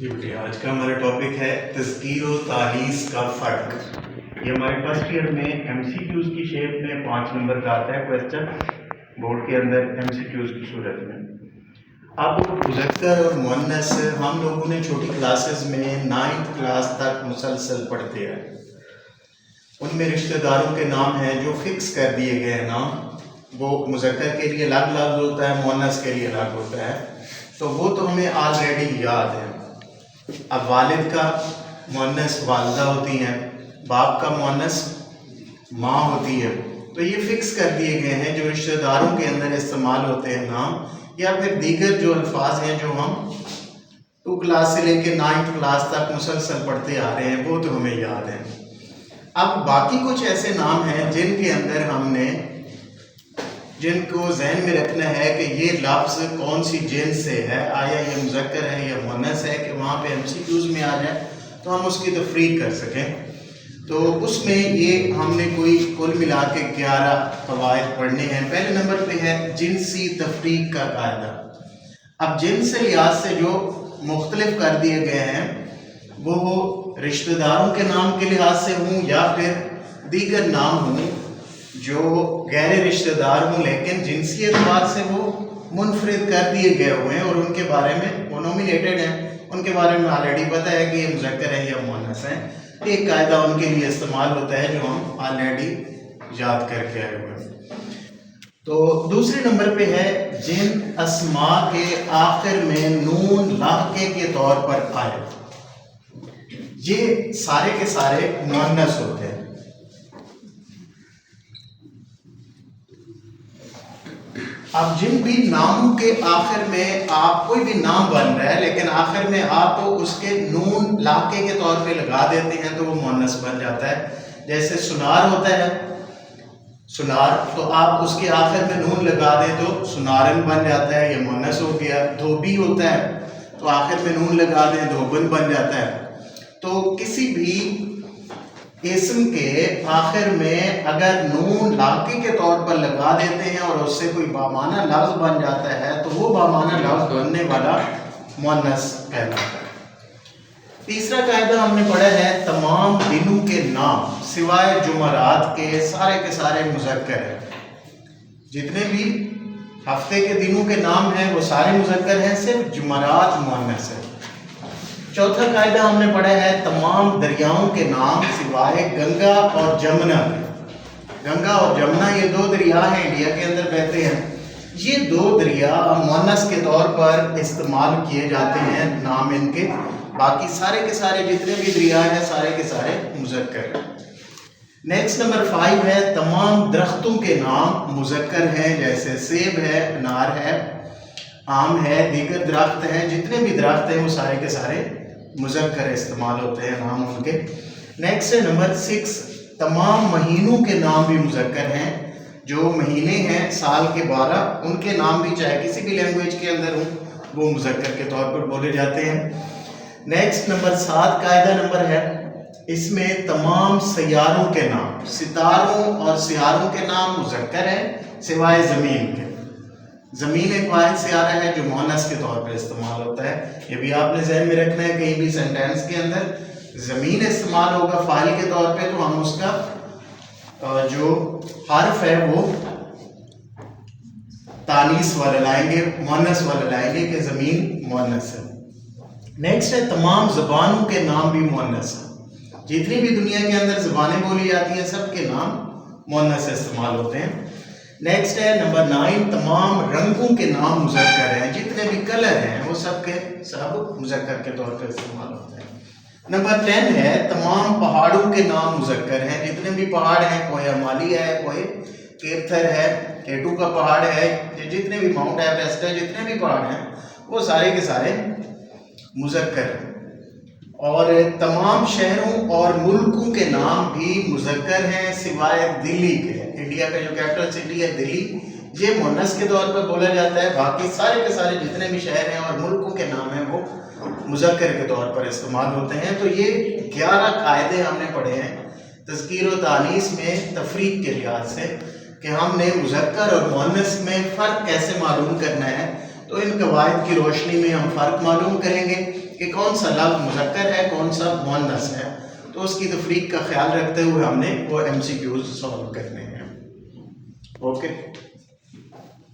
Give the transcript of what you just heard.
جی بیٹے، آج کا ہمارا ٹاپک ہے تذکیر و تانیث کا فرق۔ یہ ہمارے فرسٹ ایئر میں ایم سی کیوز کی شیپ میں 5 نمبر کا آتا ہے کویسچن بورڈ کے اندر ایم سی کیوز کی صورت میں۔ اب مذکر اور مؤنث ہم لوگوں نے چھوٹی کلاسز میں 9th کلاس تک مسلسل پڑھتے ہیں۔ ان میں رشتہ داروں کے نام ہیں جو فکس کر دیے گئے ہیں نام، وہ مذکر کے لیے الگ لفظ ہوتا ہے، مؤنث کے لیے الگ ہوتا ہے، تو وہ تو ہمیں آلریڈی یاد ہے۔ اب والد کا مؤنث والدہ ہوتی ہیں، باپ کا مؤنث ماں ہوتی ہے، تو یہ فکس کر دیے گئے ہیں جو رشتہ داروں کے اندر استعمال ہوتے ہیں نام، یا پھر دیگر جو الفاظ ہیں جو ہم 2 کلاس سے لے کے 9th کلاس تک مسلسل پڑھتے آ رہے ہیں، وہ تو ہمیں یاد ہیں۔ اب باقی کچھ ایسے نام ہیں جن کے اندر ہم نے جن کو ذہن میں رکھنا ہے کہ یہ لفظ کون سی جنس سے ہے، آیا یہ مذکر ہے یا مؤنث ہے، کہ وہاں پہ ایم سی کیوز میں آ جائے تو ہم اس کی تفریق کر سکیں۔ تو اس میں یہ ہم نے کوئی کل ملا کے 11 قواعد پڑھنے ہیں۔ پہلے نمبر پہ ہے جنسی تفریق کا قاعدہ۔ اب جنس سے لحاظ سے جو مختلف کر دیے گئے ہیں وہ رشتہ داروں کے نام کے لحاظ سے ہوں یا پھر دیگر نام ہوں جو غیر رشتہ دار ہوں لیکن جنسی اعتبار سے وہ منفرد کر دیے گئے ہوئے ہیں اور ان کے بارے میں وہ نومینیٹڈ ہیں، ان کے بارے میں آلریڈی پتہ ہے کہ یہ مذکر ہے یا مؤنث ہے۔ ایک قاعدہ ان کے لیے استعمال ہوتا ہے جو ہم آلریڈی یاد کر کے آئے ہوئے ہیں۔ تو دوسرے نمبر پہ ہے جن اسماء کے آخر میں نون لاحقے کے طور پر آئے، یہ سارے کے سارے مؤنث ہوتے ہیں۔ اب جن بھی ناموں کے آخر میں آپ کوئی بھی نام بن رہا ہے لیکن آخر میں آپ اس کے نون لاحقے کے طور پہ لگا دیتے ہیں تو وہ مؤنث بن جاتا ہے۔ جیسے سنار ہوتا ہے، سنار تو آپ اس کے آخر میں نون لگا دیں تو سنارن بن جاتا ہے، یہ مؤنث ہو گیا۔ دھوبی ہوتا ہے تو آخر میں نون لگا دیں دھوبن بن جاتا ہے۔ تو کسی بھی اسم کے آخر میں اگر نون لاحقے کے طور پر لگا دیتے ہیں اور اس سے کوئی بامعنی لفظ بن جاتا ہے تو وہ بامعنی لفظ بننے والا مؤنث کہلاتا ہے۔ تیسرا قاعدہ ہم نے پڑھا ہے تمام دنوں کے نام سوائے جمعرات کے سارے مذکر ہیں۔ جتنے بھی ہفتے کے دنوں کے نام ہیں وہ سارے مذکر ہیں، صرف جمعرات مؤنث ہے۔ چوتھا قاعدہ ہم نے پڑھا ہے تمام دریاؤں کے نام سوائے گنگا اور جمنا کے۔ گنگا اور جمنا یہ 2 دریا ہیں انڈیا کے اندر بہتے ہیں، یہ 2 دریا مؤنث کے طور پر استعمال کیے جاتے ہیں نام ان کے، باقی سارے کے سارے جتنے بھی دریا ہیں سارے کے سارے مذکر ہیں۔ نیکسٹ نمبر 5 ہے تمام درختوں کے نام مذکر ہیں، جیسے سیب ہے، انار ہے، آم ہے، دیگر درخت ہیں، جتنے بھی درخت ہیں وہ سارے کے سارے مذکر استعمال ہوتے ہیں نام ان کے۔ نیکسٹ ہے نمبر 6 تمام مہینوں کے نام بھی مذکر ہیں، جو مہینے ہیں سال کے 12 ان کے نام بھی چاہے کسی بھی لینگویج کے اندر ہوں وہ مذکر کے طور پر بولے جاتے ہیں۔ نیکسٹ نمبر 7 قاعدہ نمبر ہے اس میں تمام سیاروں کے نام، ستاروں اور سیاروں کے نام مذکر ہیں سوائے زمین کے۔ زمین ایک واحد سیارہ ہے جو مؤنث کے طور پر استعمال ہوتا ہے، یہ بھی آپ نے ذہن میں رکھنا ہے۔ کہیں بھی سینٹینس کے اندر زمین استعمال ہوگا فاعل کے طور پہ تو ہم اس کا جو حرف ہے وہ تانیث والا لائیں گے، مؤنث والا لائیں گے کہ زمین مؤنث ہے۔ نیکسٹ ہے تمام زبانوں کے نام بھی مؤنث ہیں، جتنی بھی دنیا کے اندر زبانیں بولی جاتی ہیں سب کے نام مؤنث استعمال ہوتے ہیں۔ نیکسٹ ہے نمبر 9 تمام رنگوں کے نام مذکر ہیں، جتنے بھی کلر ہیں وہ سب کے سب مذکر کے طور پر استعمال ہوتے ہیں۔ نمبر 10 ہے تمام پہاڑوں کے نام مذکر ہیں، جتنے بھی پہاڑ ہیں، کوئی ہمالی ہے، کوئی کیرتھر ہے، کیٹو کا پہاڑ ہے، جتنے بھی ماؤنٹ ایوریسٹ ہے، جتنے بھی پہاڑ ہیں وہ سارے کے سارے مذکر ہیں۔ اور تمام شہروں اور ملکوں کے نام بھی مذکر ہیں سوائے دلی کے۔ انڈیا کا جو کیپٹل سٹی ہے دلی، یہ مؤنث کے طور پر بولا جاتا ہے، باقی سارے کے سارے جتنے بھی شہر ہیں اور ملکوں کے نام ہیں وہ مذکر کے طور پر استعمال ہوتے ہیں۔ تو یہ 11 قاعدے ہم نے پڑھے ہیں تذکیر و تانیث میں تفریق کے لحاظ سے، کہ ہم نے مذکر اور مؤنث میں فرق کیسے معلوم کرنا ہے۔ تو ان قواعد کی روشنی میں ہم فرق معلوم کریں گے۔ کہ کون سا لفظ مذکر ہے کون سا مؤنث ہے، تو اس کی تفریق کا خیال رکھتے ہوئے ہم نے وہ MCQs سالو کرنے ہیں. اوکے.